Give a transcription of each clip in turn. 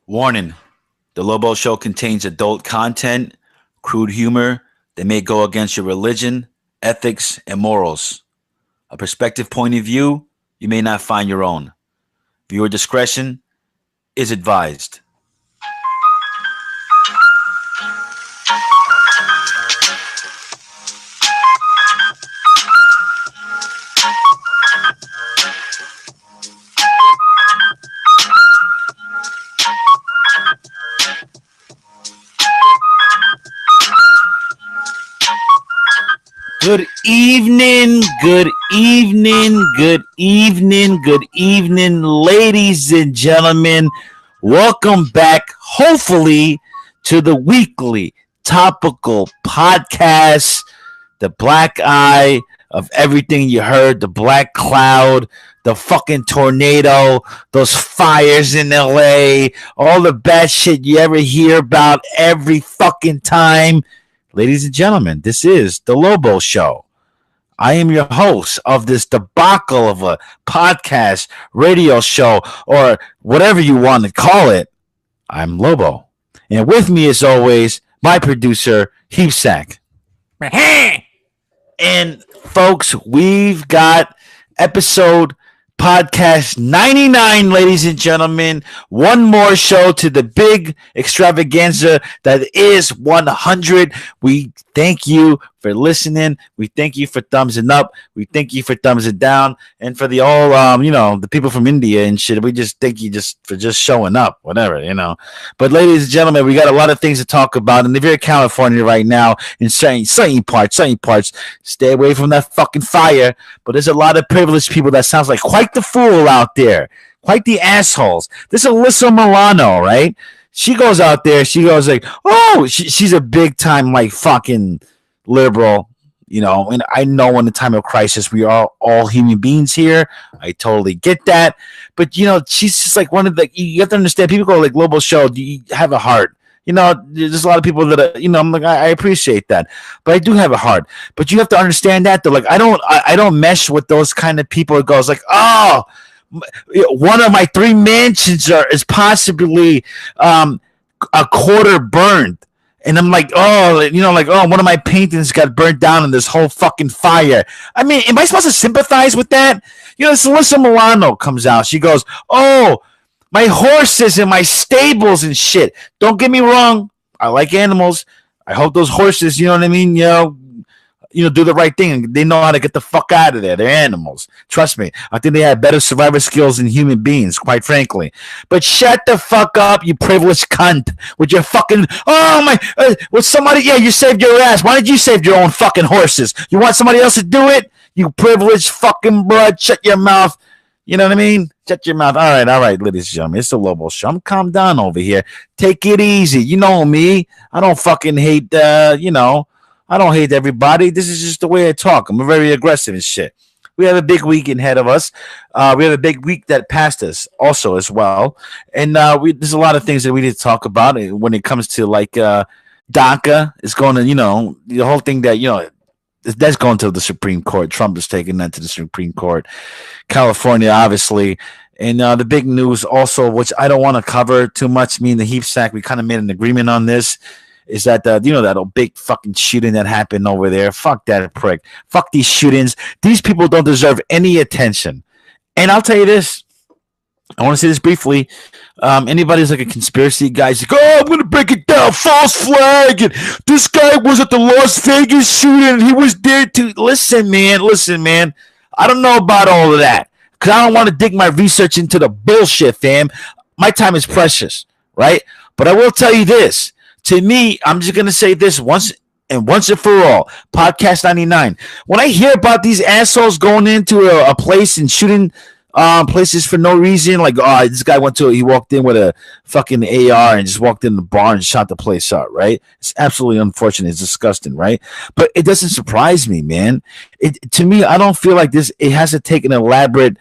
Warning: the Lobo Show contains adult content, crude humor that may go against your religion, ethics, and morals. A perspective point of view you may not find your own. Viewer discretion is advised. Good evening, ladies and gentlemen. Welcome back, hopefully, to the weekly topical podcast, the black eye of everything you heard, the black cloud, the fucking tornado, those fires in LA, all the bad shit you ever hear about every fucking time. Ladies and gentlemen, this is the Lobo Show. I am your host of this debacle of a podcast, radio show, or whatever you want to call it. I'm Lobo. And with me, as always, my producer, Heapsack. And folks, we've got episode podcast 99, ladies and gentlemen. One more show to the big extravaganza that is 100. We thank you for listening. We thank you for thumbsing up. We thank you for thumbsing down. And for the all, the people from India and shit, we just thank you for just showing up, whatever, But ladies and gentlemen, we got a lot of things to talk about. And if you're in California right now, in certain parts, stay away from that fucking fire. But there's a lot of privileged people that sounds like quite the fool out there, quite the assholes. This is Alyssa Milano, right? She goes out there, she goes like, oh, she's a big time like fucking liberal, and I know in the time of crisis we are all human beings here. I totally get that. But she's just like one of the, you have to understand, people go like, Lobo Show, do you have a heart? There's a lot of people that I'm like, I appreciate that, but I do have a heart. But you have to understand that though, like I don't mesh with those kind of people. It goes like, oh, one of my 3 mansions is possibly a quarter burned. And I'm like, one of my paintings got burnt down in this whole fucking fire. I mean, am I supposed to sympathize with that? Alyssa Milano comes out. She goes, oh, my horses and my stables and shit. Don't get me wrong. I like animals. I hope those horses, do the right thing. They know how to get the fuck out of there. They're animals. Trust me. I think they have better survivor skills than human beings, quite frankly. But shut the fuck up, you privileged cunt. With your fucking, with somebody, you saved your ass. Why did you save your own fucking horses? You want somebody else to do it? You privileged fucking broad. Shut your mouth. You know what I mean? Shut your mouth. All right, ladies and gentlemen. It's the Lobo Show. I'm calm down over here. Take it easy. You know me. I don't fucking hate, I don't hate everybody. This is just the way I talk. I'm very aggressive and shit. We have a big week ahead of us. We have a big week that passed us also as well. And there's a lot of things that we need to talk about when it comes to like DACA is going to, the whole thing that, that's going to the Supreme Court. Trump is taking that to the Supreme Court. California, obviously. And the big news also, which I don't want to cover too much, me and the Heapsack, we kind of made an agreement on this, is that, that big fucking shooting that happened over there. Fuck that prick. Fuck these shootings. These people don't deserve any attention. And I'll tell you this. I want to say this briefly. Anybody's like a conspiracy guy's like, oh, I'm going to break it down. False flag. And this guy was at the Las Vegas shooting and he was there too. Listen, man. I don't know about all of that because I don't want to dig my research into the bullshit, fam. My time is precious, right? But I will tell you this. To me, I'm just going to say this once and for all. Podcast 99. When I hear about these assholes going into a place and shooting places for no reason, like, oh, this guy he walked in with a fucking AR and just walked in the bar and shot the place up, right? It's absolutely unfortunate. It's disgusting, right? But it doesn't surprise me, man. To me, I don't feel like this. It has to take an elaborate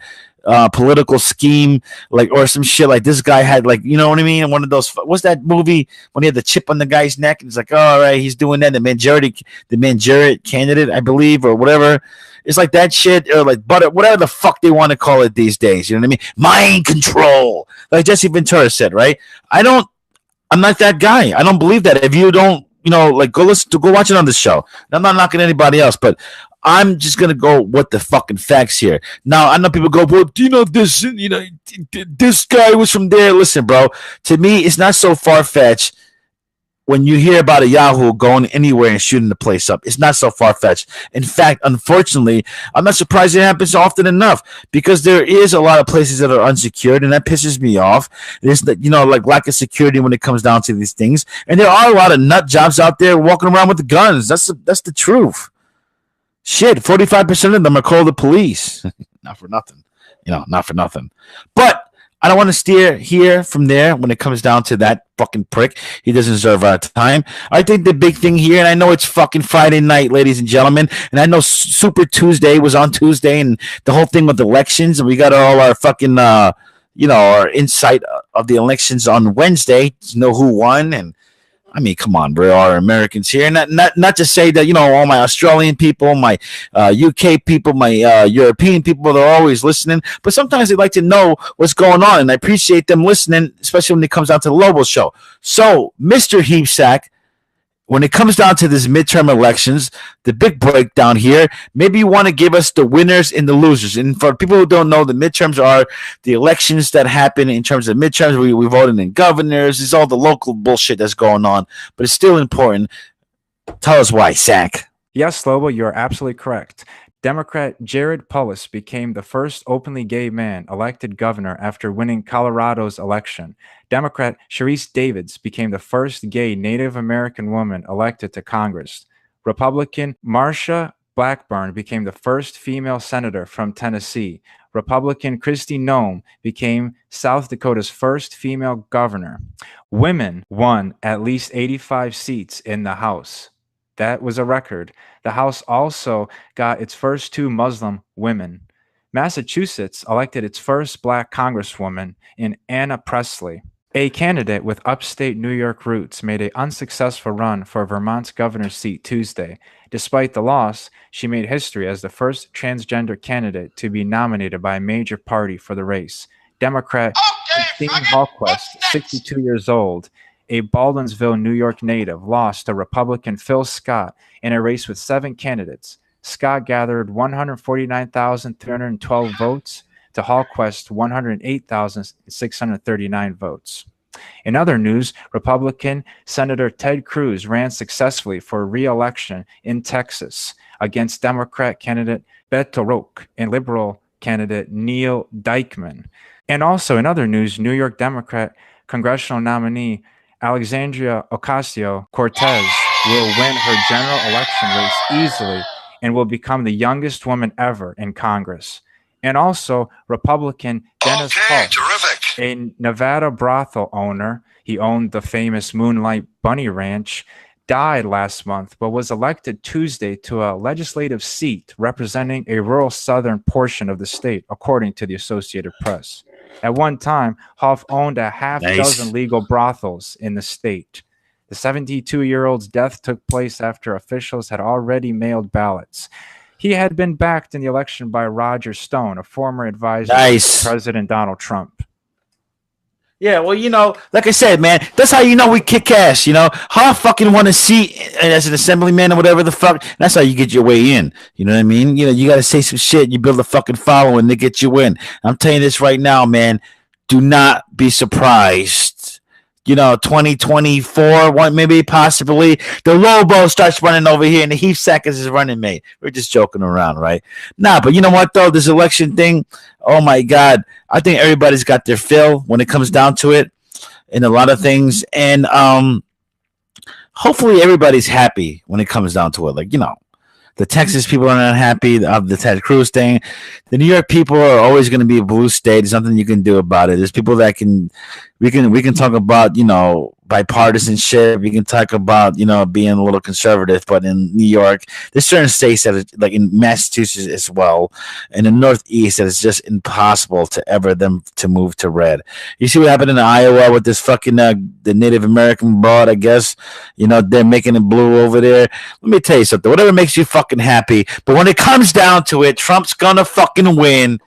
political scheme, like, or some shit like this guy had, like, you know what I mean? One of those, what's that movie when he had the chip on the guy's neck? And it's like, oh, all right, he's doing that. The Manchurian candidate, I believe, or whatever. It's like that shit, or like butter, whatever the fuck they want to call it these days. You know what I mean? Mind control, like Jesse Ventura said, right? I'm not that guy. I don't believe that. If you don't, like, go watch it on this show. I'm not knocking anybody else, but I'm just gonna go with the fucking facts here. Now I know people go, well, this, this guy was from there. Listen, bro. To me, it's not so far fetched. When you hear about a Yahoo going anywhere and shooting the place up, it's not so far-fetched. In fact, unfortunately, I'm not surprised it happens often enough, because there is a lot of places that are unsecured, and that pisses me off. There's, like, lack of security when it comes down to these things. And there are a lot of nut jobs out there walking around with the guns. That's the truth. Shit, 45% of them are called the police. Not for nothing. Not for nothing. But I don't want to steer here from there when it comes down to that fucking prick. He doesn't deserve our time. I think the big thing here, and I know it's fucking Friday night, ladies and gentlemen, and I know Super Tuesday was on Tuesday, and the whole thing with elections, and we got all our fucking, our insight of the elections on Wednesday to know who won. And I mean, come on, bro, our Americans here. Not to say that, all my Australian people, my UK people, my European people, they're always listening. But sometimes they like to know what's going on, and I appreciate them listening, especially when it comes down to the Lobo show. So, Mr. Heapsack, when it comes down to this midterm elections, the big breakdown here, maybe you want to give us the winners and the losers. And for people who don't know, the midterms are the elections that happen in terms of midterms. We voted in governors. It's all the local bullshit that's going on, but it's still important. Tell us why, Sack. Yes, Lobo, you're absolutely correct. Democrat Jared Polis became the first openly gay man elected governor after winning Colorado's election. Democrat Sharice Davids became the first gay Native American woman elected to Congress. Republican Marsha Blackburn became the first female senator from Tennessee. Republican Kristi Noem became South Dakota's first female governor. Women won at least 85 seats in the House. That was a record. The House also got its first 2 Muslim women. Massachusetts elected its first black congresswoman in Anna Presley. A candidate with upstate New York roots made an unsuccessful run for Vermont's governor's seat Tuesday. Despite the loss, she made history as the first transgender candidate to be nominated by a major party for the race. Democrat Christine Hallquist, 62 years old, a Baldwinsville, New York native, lost to Republican Phil Scott in a race with 7 candidates. Scott gathered 149,312 votes to Hallquist's 108,639 votes. In other news, Republican Senator Ted Cruz ran successfully for re-election in Texas against Democrat candidate Beto O'Rourke and Liberal candidate Neil Dykeman. And also in other news, New York Democrat congressional nominee Alexandria Ocasio-Cortez will win her general election race easily and will become the youngest woman ever in Congress. And also, Republican Dennis Holt, a Nevada brothel owner, he owned the famous Moonlight Bunny Ranch, died last month, but was elected Tuesday to a legislative seat representing a rural southern portion of the state, according to the Associated Press. At one time, Hoff owned a half-dozen legal brothels in the state. The 72-year-old's death took place after officials had already mailed ballots. He had been backed in the election by Roger Stone, a former advisor to President Donald Trump. Yeah, well, like I said, man, that's how we kick ass, How I fucking want to see as an assemblyman or whatever the fuck. That's how you get your way in. You know what I mean? You got to say some shit. You build a fucking following to get you in. I'm telling you this right now, man. Do not be surprised. 2024, maybe possibly the Lobo starts running over here and the Heapsack is his running mate. We're just joking around, right? Nah, but you know what though? This election thing, oh my God. I think everybody's got their fill when it comes down to it in a lot of things. And hopefully everybody's happy when it comes down to it. Like, the Texas people are not happy of the Ted Cruz thing. The New York people are always going to be a blue state. There's nothing you can do about it. There's people that can we can talk about bipartisanship. We can talk about being a little conservative, but in New York, there's certain states that like in Massachusetts as well, and in the Northeast that it's just impossible to ever them to move to red. You see what happened in Iowa with this fucking the Native American broad? I guess they're making it blue over there. Let me tell you something. Whatever makes you fucking happy, but when it comes down to it, Trump's gonna fucking win.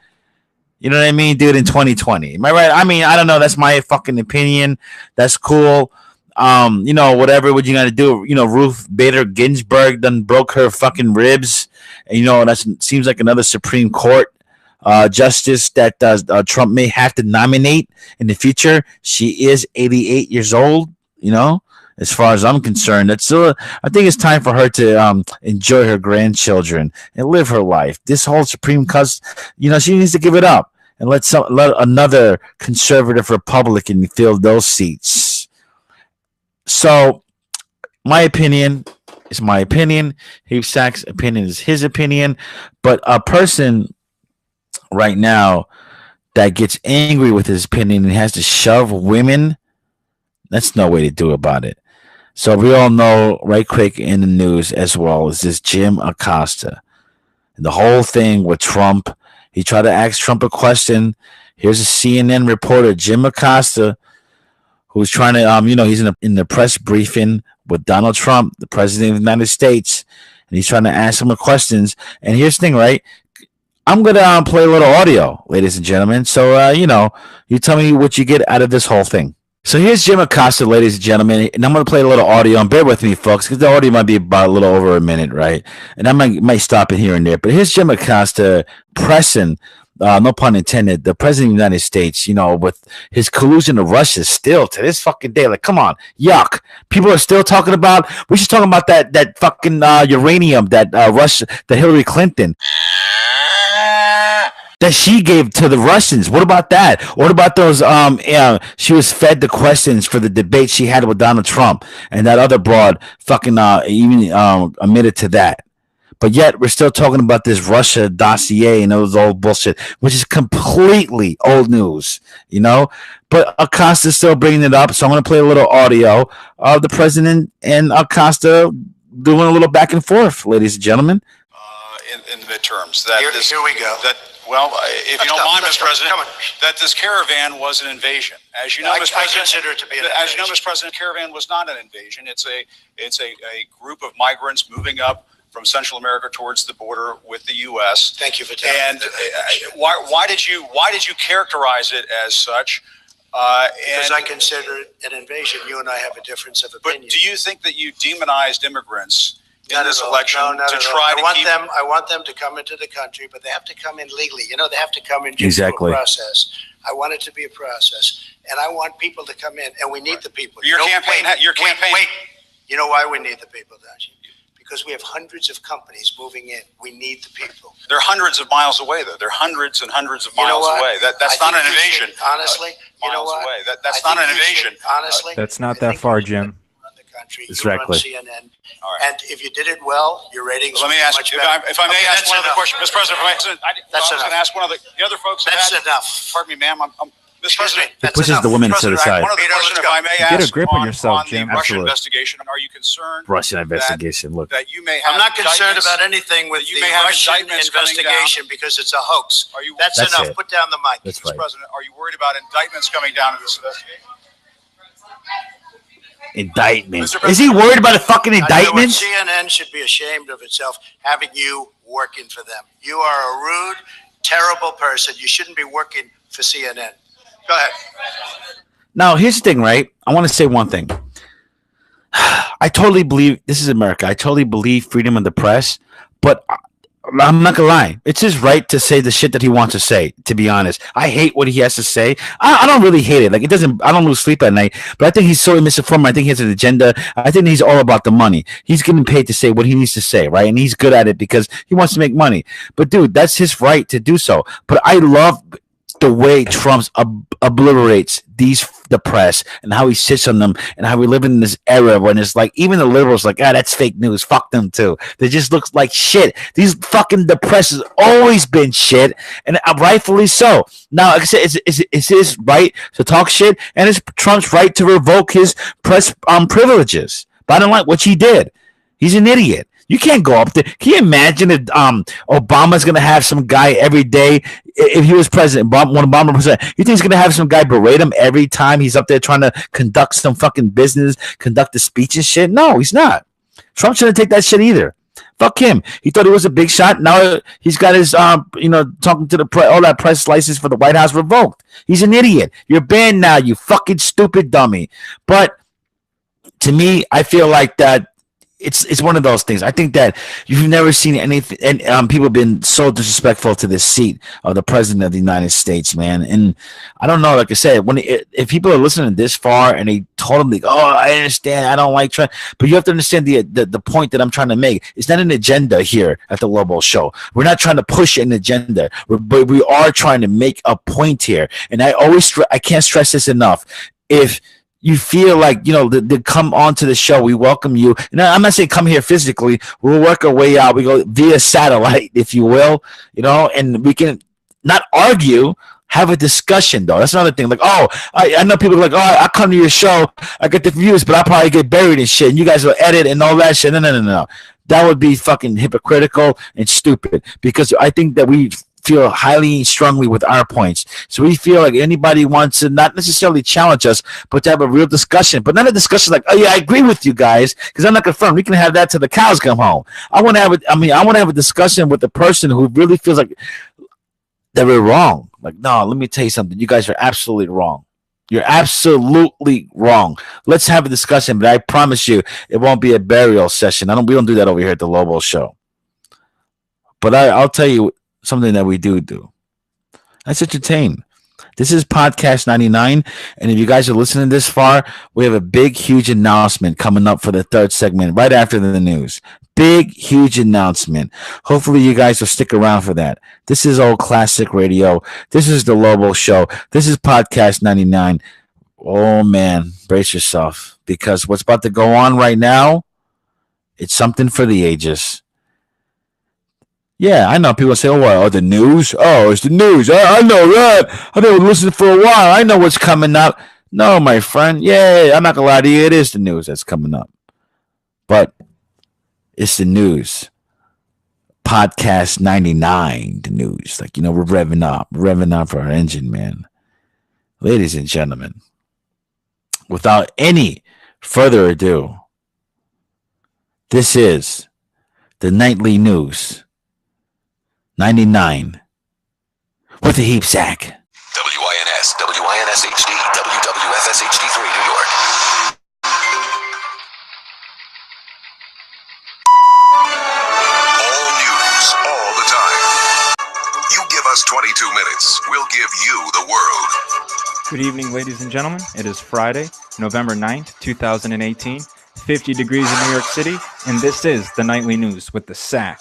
You know what I mean, dude, in 2020. Am I right? I mean, I don't know. That's my fucking opinion. That's cool. Whatever what you gotta do. Ruth Bader Ginsburg done broke her fucking ribs. And that seems like another Supreme Court justice that Trump may have to nominate in the future. She is 88 years old, as far as I'm concerned. I think it's time for her to enjoy her grandchildren and live her life. This whole Supreme Court, she needs to give it up and let another conservative Republican fill those seats. So, my opinion is my opinion. Hugh Sack's opinion is his opinion. But a person right now that gets angry with his opinion and has to shove women, that's no way to do about it. So we all know right quick in the news as well is this Jim Acosta. And the whole thing with Trump, he tried to ask Trump a question. Here's a CNN reporter, Jim Acosta, who's trying to, he's in the press briefing with Donald Trump, the president of the United States, and he's trying to ask him questions. And here's the thing, right? I'm going to play a little audio, ladies and gentlemen. So, you tell me what you get out of this whole thing. So here's Jim Acosta, ladies and gentlemen, and I'm going to play a little audio. And bear with me, folks, because the audio might be about a little over a minute, right? And I might stop it here and there. But here's Jim Acosta pressing, no pun intended, the president of the United States, with his collusion to Russia still to this fucking day. Like, come on, yuck. People are still talking about, we should talk about that fucking uranium that Russia, that Hillary Clinton, that she gave to the Russians. What about that? What about those? She was fed the questions for the debate she had with Donald Trump, and that other broad fucking even admitted to that. But yet we're still talking about this Russia dossier and those old bullshit, which is completely old news, But Acosta's still bringing it up, so I'm going to play a little audio of the president and Acosta doing a little back and forth, ladies and gentlemen. In the midterms, here we go. If you don't mind, Mr. President, that this caravan was an invasion. As you know, Mr. President, I consider it to be an invasion. As you know, Mr. President, caravan was not an invasion. It's a group of migrants moving up from Central America towards the border with the U.S. Thank you for telling me. And why did you characterize it as such? Because I consider it an invasion. You and I have a difference of opinion. But do you think that you demonized immigrants in this election to try to keep? I want them to come into the country, but they have to come in legally. They have to come in Exactly. through a process. I want it to be a process, and I want people to come in, and we need the people. Your campaign. Wait. You know why we need the people, don't you? Because we have hundreds of companies moving in. We need the people. They're hundreds of miles away, though.Ey're hundreds and hundreds of miles away. That's not an invasion. Honestly, you know what? That's not an invasion. Honestly, That's not that far, Jim. Exactly. CNN. And if you did it well, your ratings. Let me ask, if I may ask one other question, Mr. President. I was going to ask one of the other folks. That's enough. Pardon me, ma'am. Mr. President, It pushes the women to the side. one other question, if I may ask. Get a grip on yourself, the Jim. Russian Absolutely. investigation. Are you concerned? Russian investigation. Look, that you may have. I'm not concerned indictments- about anything with you the may have Russian indictments coming investigation because it's a hoax. That's That's enough. it. Put down the mic. That's Mr. right. President, are you worried about indictments coming down in this investigation? Indictment. Is he worried about a fucking indictment? CNN should be ashamed of itself having you working for them. You are a rude, terrible person. You shouldn't be working for CNN. Go ahead. Now, here's the thing, right? I want to say one thing. I totally believe this is America. I totally believe freedom of the press, but I'm not gonna lie. It's his right to say the shit that he wants to say. To be honest, I hate what he has to say. I don't really hate it. Like, it doesn't. I don't lose sleep at night. But I think he's so misinformed. I think he has an agenda. I think he's all about the money. He's getting paid to say what he needs to say, right? And he's good at it because he wants to make money. But dude, that's his right to do so. But I love the way Trump obliterates the press and how he sits on them and how we live in this era when it's like even the liberals like, that's fake news. Fuck them too. They just look like shit. The press has always been shit, and rightfully so. Now, like I said, it's his right to talk shit, and it's Trump's right to revoke his press privileges. Bottom line, which he did. He's an idiot. You can't go up there. Can you imagine if Obama's going to have some guy every day, if he was president, when Obama was president, you think he's going to have some guy berate him every time he's up there trying to conduct some fucking business, conduct a speech and shit? No, he's not. Trump shouldn't take that shit either. Fuck him. He thought he was a big shot. Now he's got his, talking to the press, all that press license for the White House revoked. He's an idiot. You're banned now, you fucking stupid dummy. But to me, I feel like that it's one of those things. I think that you've never seen anything, and people have been so disrespectful to the seat of the president of the United States, man. And I don't know, like I said, if people are listening this far and they totally, I understand, I don't like Trump, but you have to understand the point that I'm trying to make. It's not an agenda here at the Lobo Show. We're not trying to push an agenda, but we are trying to make a point here. And I can't stress this enough. If you feel like, to come onto the show, we welcome you. And I'm not saying come here physically. We'll work our way out. We go via satellite, if you will, and we can not argue, have a discussion, though. That's another thing. Like, I know people are like, I come to your show, I get the views, but I probably get buried in shit, and you guys will edit and all that shit. No. That would be fucking hypocritical and stupid, because I think that we feel highly and strongly with our points. So we feel like anybody wants to not necessarily challenge us, but to have a real discussion. But not a discussion like, I agree with you guys, because I'm not confirmed. We can have that till the cows come home. I want to have a discussion with the person who really feels like that we're wrong. Like, no, let me tell you something. You guys are absolutely wrong. You're absolutely wrong. Let's have a discussion, but I promise you it won't be a burial session. We don't do that over here at the Lobo Show. But I'll tell you something that we do. Let's entertain. This is podcast 99, and if you guys are listening this far, we have a big, huge announcement coming up for the third segment right after the news. Big, huge announcement. Hopefully you guys will stick around for that. This is old classic radio. This is the Lobo Show. This is podcast 99. Oh, man, brace yourself, because what's about to go on right now, it's something for the ages. Yeah, I know people say, the news? Oh, it's the news. I know that. I've been listening for a while. I know what's coming up. No, my friend. Yeah, I'm not going to lie to you. It is the news that's coming up. But it's the news. Podcast 99, the news. Like, we're revving up for our engine, man. Ladies and gentlemen, without any further ado, this is the nightly news. 99 with the heap sack. WINS, WINS HD, WWFS HD3, New York. All news, all the time. You give us 22 minutes, we'll give you the world. Good evening, ladies and gentlemen. It is Friday, November 9th, 2018, 50 degrees in New York City, and this is the nightly news with the sack.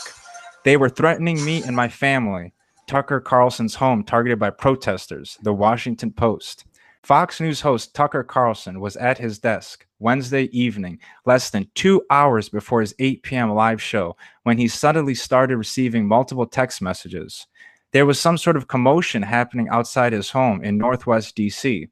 They were threatening me and my family. Tucker Carlson's home targeted by protesters, the Washington Post. Fox News host Tucker Carlson was at his desk Wednesday evening, less than 2 hours before his 8 p.m. live show, when he suddenly started receiving multiple text messages. There was some sort of commotion happening outside his home in Northwest D.C.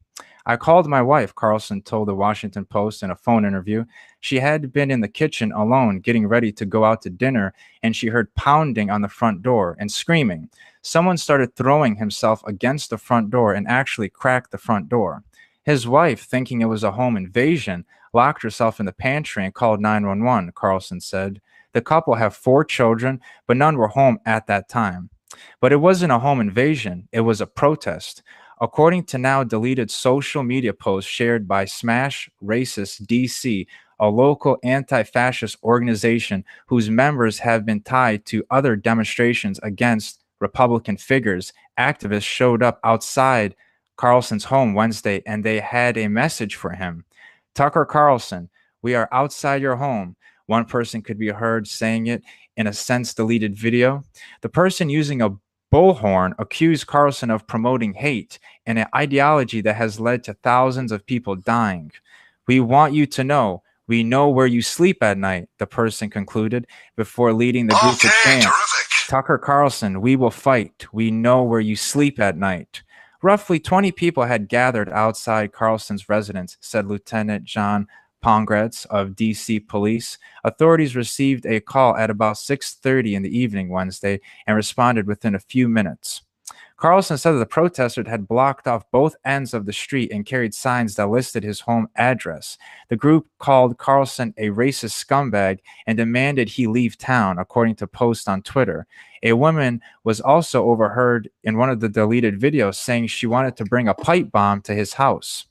I called my wife, Carlson told the Washington Post in a phone interview. She had been in the kitchen alone getting ready to go out to dinner, and she heard pounding on the front door and screaming. Someone started throwing himself against the front door and actually cracked the front door. His wife, thinking it was a home invasion, locked herself in the pantry and called 911, Carlson said. The couple have 4 children, but none were home at that time. But it wasn't a home invasion, it was a protest. According to now deleted social media posts shared by Smash Racist DC, a local anti-fascist organization whose members have been tied to other demonstrations against Republican figures, activists showed up outside Carlson's home Wednesday, and they had a message for him. Tucker Carlson, we are outside your home. One person could be heard saying it in a since-deleted video. The person using a Bullhorn accused Carlson of promoting hate and an ideology that has led to thousands of people dying. We want you to know. We know where you sleep at night, the person concluded before leading the group to chant. Tucker Carlson, we will fight. We know where you sleep at night. Roughly 20 people had gathered outside Carlson's residence, said Lieutenant John Pongratz of D.C. Police. Authorities received a call at about 6:30 in the evening Wednesday and responded within a few minutes. Carlson said that the protesters had blocked off both ends of the street and carried signs that listed his home address. The group called Carlson a racist scumbag and demanded he leave town, according to posts on Twitter. A woman was also overheard in one of the deleted videos saying she wanted to bring a pipe bomb to his house.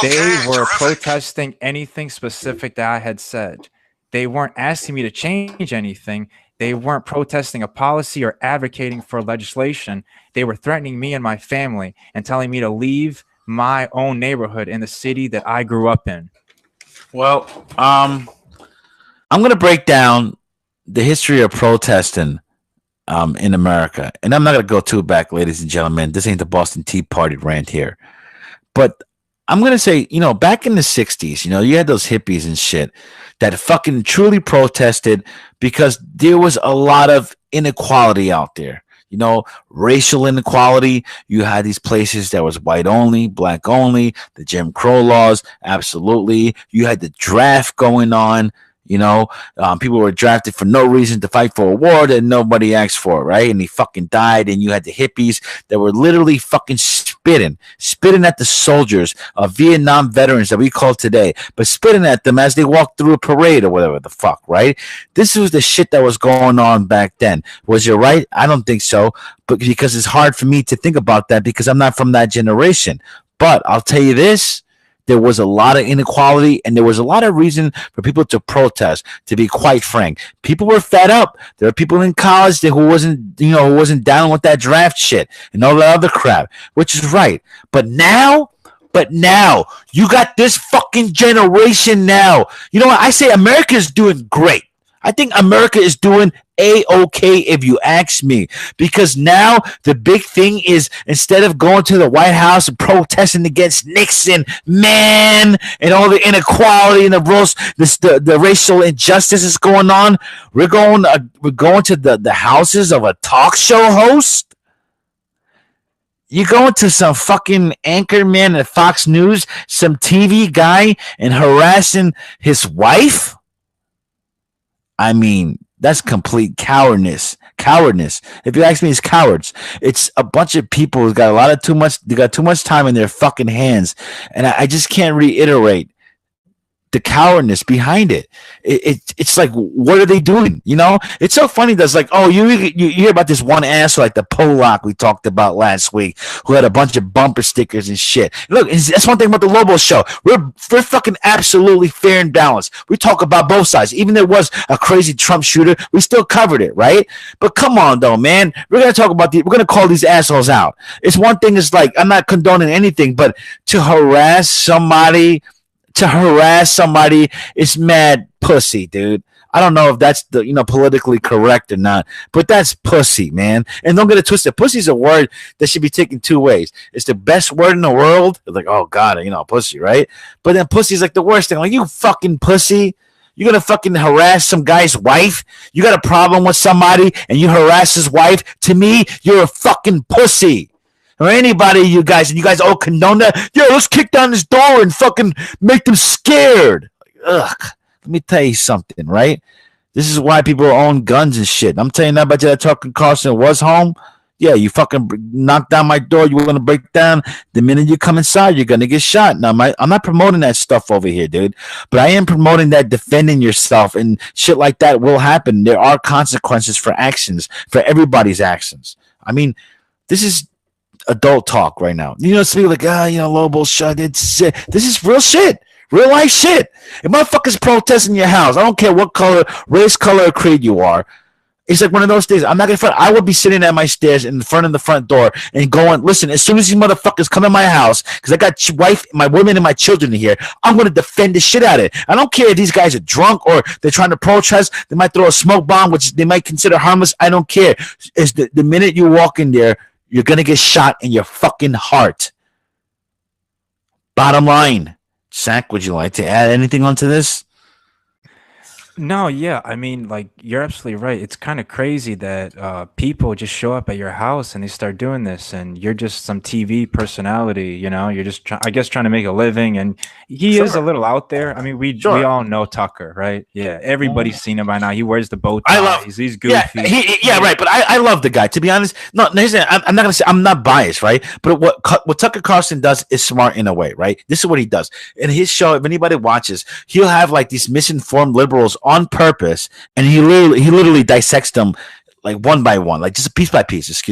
They were protesting anything specific that I had said. They weren't asking me to change anything. They weren't protesting a policy or advocating for legislation. They were threatening me and my family and telling me to leave my own neighborhood in the city that I grew up in. Well, I'm going to break down the history of protesting in America. And I'm not going to go too back, ladies and gentlemen. This ain't the Boston Tea Party rant here. But I'm going to say, back in the 60s, you had those hippies and shit that fucking truly protested because there was a lot of inequality out there. Racial inequality. You had these places that was white only, black only, the Jim Crow laws. Absolutely. You had the draft going on. People were drafted for no reason to fight for a war that nobody asked for, right? And he fucking died. And you had the hippies that were literally fucking spitting at the soldiers, Vietnam veterans that we call today, but spitting at them as they walked through a parade or whatever the fuck, right? This was the shit that was going on back then. Was it right? I don't think so, but because it's hard for me to think about that because I'm not from that generation. But I'll tell you this. There was a lot of inequality and there was a lot of reason for people to protest, to be quite frank. People were fed up. There were people in college who wasn't down with that draft shit and all that other crap, which is right. But now, you got this fucking generation now. You know what? I say America is doing great. I think America is doing A-okay if you ask me, because now the big thing is instead of going to the White House and protesting against Nixon, man, and all the inequality and the racial injustice is going on, we're going to the houses of a talk show host. You're going to some fucking anchor man at Fox News, some TV guy, and harassing his wife. I mean, that's complete cowardice. If you ask me, it's cowards. It's a bunch of people who got too much time in their fucking hands. And I just can't reiterate the cowardice behind it. It's like, what are they doing? It's so funny. That's like, oh, you hear about this one asshole like the Polak we talked about last week who had a bunch of bumper stickers and shit. Look, that's one thing about the Lobo show. We're fucking absolutely fair and balanced. We talk about both sides. Even there was a crazy Trump shooter, we still covered it, right? But come on, though, man. We're gonna talk about we're gonna call these assholes out. It's one thing. It's like I'm not condoning anything, but to harass somebody is mad pussy, dude. I don't know if that's politically correct or not, but that's pussy, man. And don't get it twisted. Pussy is a word that should be taken two ways. It's the best word in the world. It's like, oh God, pussy, right? But then pussy is like the worst thing. Like, you fucking pussy. You're going to fucking harass some guy's wife? You got a problem with somebody and you harass his wife? To me, you're a fucking pussy. Or anybody, you guys all condone that. Yeah, let's kick down this door and fucking make them scared. Ugh. Let me tell you something, right? This is why people own guns and shit. I'm telling you, I bet you that Tucker Carlson was home. Yeah, you fucking knock down my door. You want to break down. The minute you come inside, you're going to get shot. Now, I'm not promoting that stuff over here, dude. But I am promoting that defending yourself and shit like that will happen. There are consequences for actions, for everybody's actions. I mean, this is adult talk right now. It's people like, Lobo shut it. This is real shit. Real life shit. If motherfuckers protesting your house, I don't care what color, race, color, or creed you are. It's like one of those things. I'm not gonna front. I would be sitting at my stairs in front of the front door and going, listen, as soon as these motherfuckers come in my house, because I got my women and my children in here, I'm gonna defend the shit out of it. I don't care if these guys are drunk or they're trying to protest. They might throw a smoke bomb, which they might consider harmless. I don't care. It's the minute you walk in there, you're gonna get shot in your fucking heart. Bottom line. Zach, would you like to add anything onto this? No, yeah. I mean, like, you're absolutely right. It's kind of crazy that people just show up at your house and they start doing this, and you're just some TV personality, you know? You're just, I guess, trying to make a living. And he is a little out there. I mean, we all know Tucker, right? Yeah, everybody's seen him by now. He wears the bow tie. He's goofy. Yeah, right. But I love the guy, to be honest. No, I'm not gonna say I'm not biased, right? But what Tucker Carlson does is smart in a way, right? This is what he does in his show. If anybody watches, he'll have like these misinformed liberals on purpose, and he literally dissects them like one by one, like just piece by piece,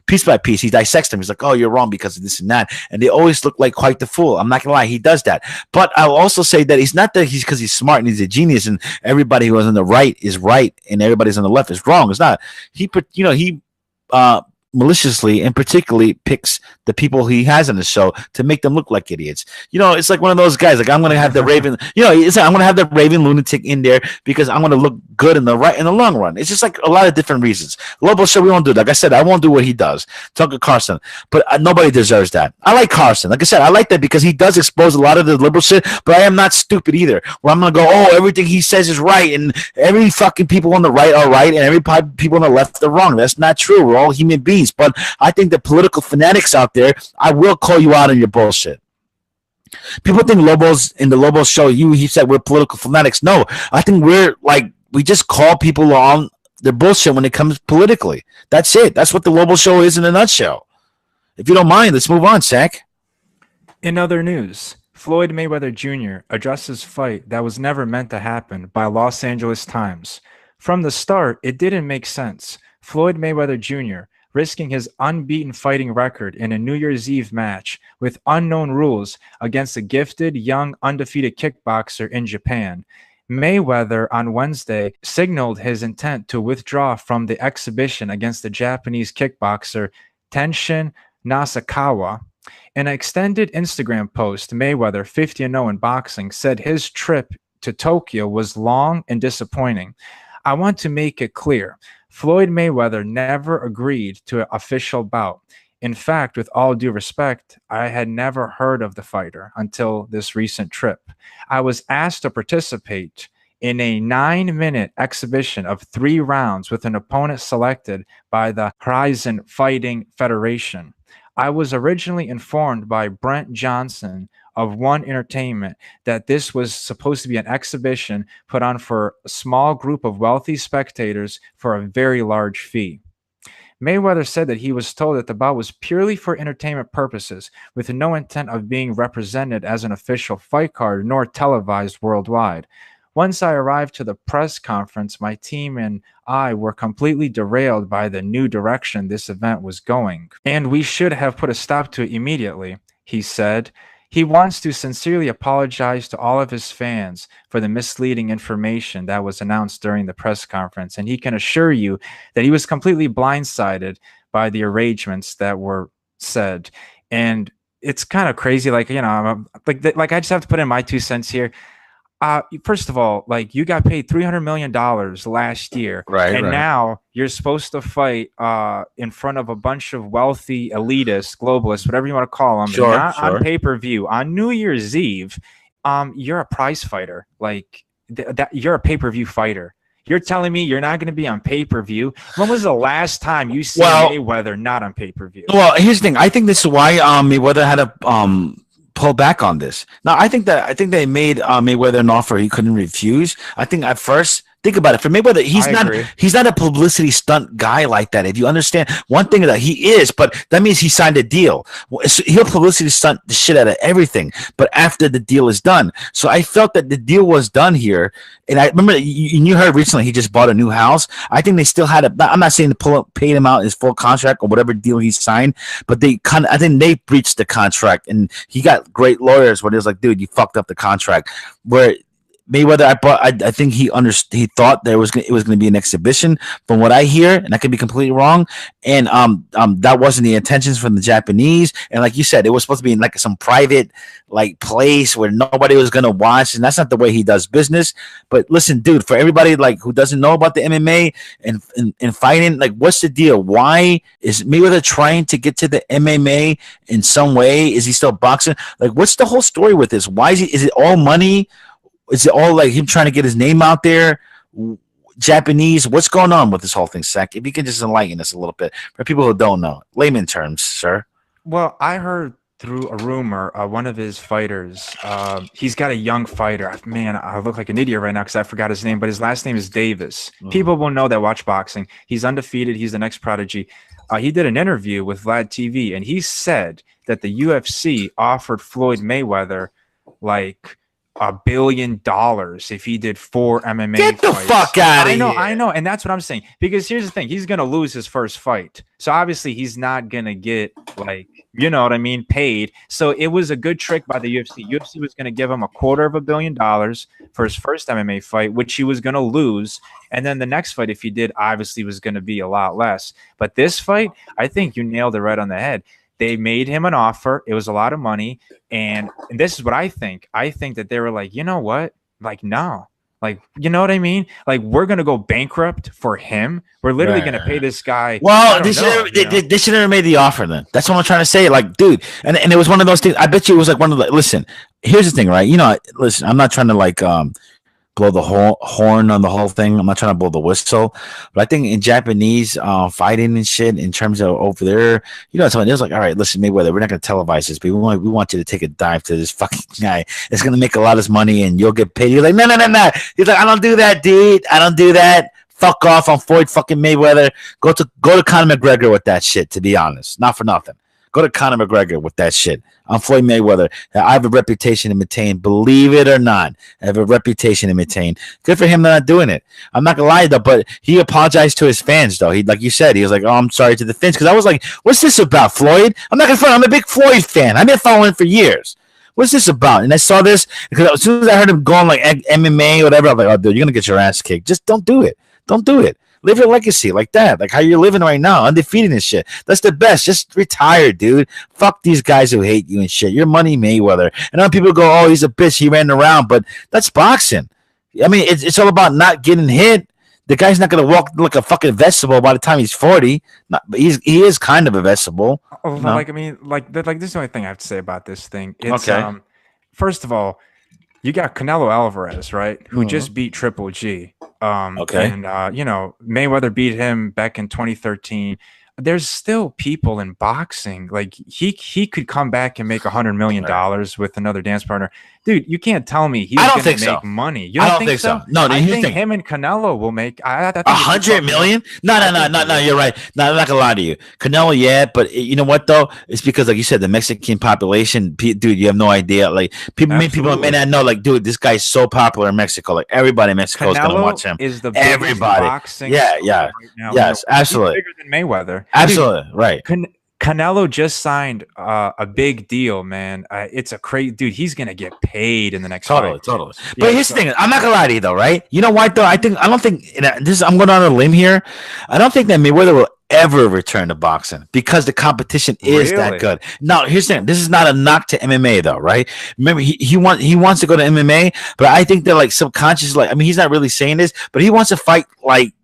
piece by piece. He dissects them. He's like, oh, you're wrong because of this and that. And they always look like quite the fool. I'm not gonna lie, he does that. But I'll also say that he's not that he's because he's smart and he's a genius and everybody who is on the right is right and everybody's on the left is wrong. It's not. He maliciously and particularly picks the people he has on the show to make them look like idiots. It's like one of those guys. Like, I'm gonna have the Raven. It's like, I'm gonna have the Raven lunatic in there because I'm gonna look good in the long run. It's just like a lot of different reasons. Lobo show, we won't do. Like I said, I won't do what he does. Tucker Carlson, but nobody deserves that. I like Carlson. Like I said, I like that because he does expose a lot of the liberal shit. But I am not stupid either. Where I'm gonna go, oh, everything he says is right, and every fucking people on the right are right, and every people on the left are wrong. That's not true. We're all human beings. But I think the political fanatics out there, I will call you out on your bullshit. People think Lobo's in the Lobo show. He said we're political fanatics. No, I think we just call people on their bullshit when it comes politically. That's it. That's what the Lobo show is in a nutshell. If you don't mind, let's move on, Zach. In other news, Floyd Mayweather Jr. addresses fight that was never meant to happen by Los Angeles Times. From the start, it didn't make sense. Floyd Mayweather Jr. risking his unbeaten fighting record in a New Year's Eve match with unknown rules against a gifted, young, undefeated kickboxer in Japan. Mayweather on Wednesday signaled his intent to withdraw from the exhibition against the Japanese kickboxer Tenshin Nasukawa. In an extended Instagram post, Mayweather, 50-0 in boxing, said his trip to Tokyo was long and disappointing. I want to make it clear. Floyd Mayweather never agreed to an official bout. In fact, with all due respect, I had never heard of the fighter until this recent trip. I was asked to participate in a 9-minute exhibition of 3 rounds with an opponent selected by the Horizon Fighting Federation. I was originally informed by Brent Johnson of One Entertainment that this was supposed to be an exhibition put on for a small group of wealthy spectators for a very large fee. Mayweather said that he was told that the bout was purely for entertainment purposes, with no intent of being represented as an official fight card nor televised worldwide. Once I arrived to the press conference, my team and I were completely derailed by the new direction this event was going, and we should have put a stop to it immediately, he said. He wants to sincerely apologize to all of his fans for the misleading information that was announced during the press conference, and he can assure you that he was completely blindsided by the arrangements that were said. And it's kind of crazy, like I just have to put in my 2 cents here. First of all, like, you got paid $300 million last year, right? Now you're supposed to fight in front of a bunch of wealthy elitists, globalists, whatever you want to call them, not on pay-per-view on New Year's Eve. You're a prize fighter, like that. You're a pay-per-view fighter. You're telling me you're not going to be on pay-per-view? When was the last time you saw Mayweather not on pay-per-view? Well, here's the thing. I think this is why Mayweather had a pull back on this. Now, I think they made Mayweather an offer he couldn't refuse. I think at first, think about it. For Mayweather, he's not a publicity stunt guy like that. If you understand one thing that he is, but that means he signed a deal. He'll publicity stunt the shit out of everything, but after the deal is done. So I felt that the deal was done here. And I remember you heard recently he just bought a new house. I think they still had I'm not saying to pay him out his full contract or whatever deal he signed, but I think they breached the contract, and he got great lawyers where it was like, dude, you fucked up the contract. Where Mayweather, I think he thought it was going to be an exhibition. From what I hear, and I could be completely wrong. And that wasn't the intentions from the Japanese. And like you said, it was supposed to be in like some private like place where nobody was going to watch. And that's not the way he does business. But listen, dude, for everybody like who doesn't know about the MMA and fighting, like what's the deal? Why is Mayweather trying to get to the MMA in some way? Is he still boxing? Like, what's the whole story with this? Why is it all money? Is it all like him trying to get his name out there? Japanese? What's going on with this whole thing, Zach? If you can just enlighten us a little bit for people who don't know, layman terms, sir. Well, I heard through a rumor, one of his fighters, he's got a young fighter. Man, I look like an idiot right now because I forgot his name, but his last name is Davis. People will know that watch boxing. He's undefeated. He's the next prodigy. He did an interview with Vlad TV, and he said that the UFC offered Floyd Mayweather like $1 billion if he did 4 MMA Get the fights. fuck out of here. I know, and that's what I'm saying. Because here's the thing, he's gonna lose his first fight, so obviously he's not gonna get like, you know what I mean, paid. So it was a good trick by the UFC. UFC was gonna give him $250 million for his first MMA fight, which he was gonna lose, and then the next fight, if he did, obviously was gonna be a lot less. But this fight, I think you nailed it right on the head. They made him an offer. It was a lot of money. And this is what I think. I think that they were like, you know what? Like, no. Like, you know what I mean? Like, we're going to go bankrupt for him. We're literally going to pay this guy. Well, they should have made the offer then. That's what I'm trying to say. Like, dude. And it was one of those things. I bet you it was like one of the, listen, here's the thing, right? You know, listen, I'm not trying to like, blow the horn on the whole thing. I'm not trying to blow the whistle, but I think in Japanese fighting and shit, in terms of over there, you know, someone was like, all right, listen, Mayweather, we're not going to televise this, but we want you to take a dive to this fucking guy. It's going to make a lot of money and you'll get paid. You're like, no. He's like, I don't do that, dude. I don't do that. Fuck off on Floyd fucking Mayweather. Go to Conor McGregor with that shit, to be honest. Not for nothing. Go to Conor McGregor with that shit. I'm Floyd Mayweather. I have a reputation to maintain. Believe it or not, I have a reputation to maintain. Good for him not doing it. I'm not gonna lie though, but he apologized to his fans though. He, like you said, he was like, "Oh, I'm sorry to the fans," because I was like, "What's this about, Floyd?" I'm not gonna front. I'm a big Floyd fan. I've been following him for years. What's this about? And I saw this because as soon as I heard him going like MMA or whatever, I'm like, "Oh, dude, you're gonna get your ass kicked. Just don't do it. Don't do it." Live your legacy like that, like how you're living right now, undefeated and shit. That's the best. Just retire, dude. Fuck these guys who hate you and shit. You're Money Mayweather. And other people go, "Oh, he's a bitch. He ran around," but that's boxing. I mean, it's all about not getting hit. The guy's not gonna walk like a fucking vegetable by the time he's 40. But he is kind of a vegetable. Oh, No. like I mean, like this is the only thing I have to say about this thing. It's first of all, you got Canelo Alvarez, right? Who just beat Triple G. And you know, Mayweather beat him back in 2013. There's still people in boxing. Like he could come back and make $100 million with another dance partner. Dude, you can't tell me he's going to make money. You don't think so? No, I think him and Canelo will make $100 million. No. You're right. No, I'm not gonna lie to you. Canelo, yeah, but you know what though? It's because, like you said, the Mexican population, dude. You have no idea. Like people may not know. Like, dude, this guy's so popular in Mexico. Like everybody in Mexico is gonna watch him. Is the everybody? Boxing Yeah. right now. Yes, absolutely. He's bigger than Mayweather. Absolutely, dude, right. Canelo just signed a big deal, man. It's a crazy dude. He's gonna get paid in the next fight. Totally. But here's the thing: I'm not gonna lie to you, though, right? You know why, though? I don't think this. I'm going on a limb here. I don't think that Mayweather will ever return to boxing because the competition is that good. Now, here's the thing: this is not a knock to MMA, though, right? Remember, he wants to go to MMA, but I think that like subconsciously, like, I mean, he's not really saying this, but he wants to fight like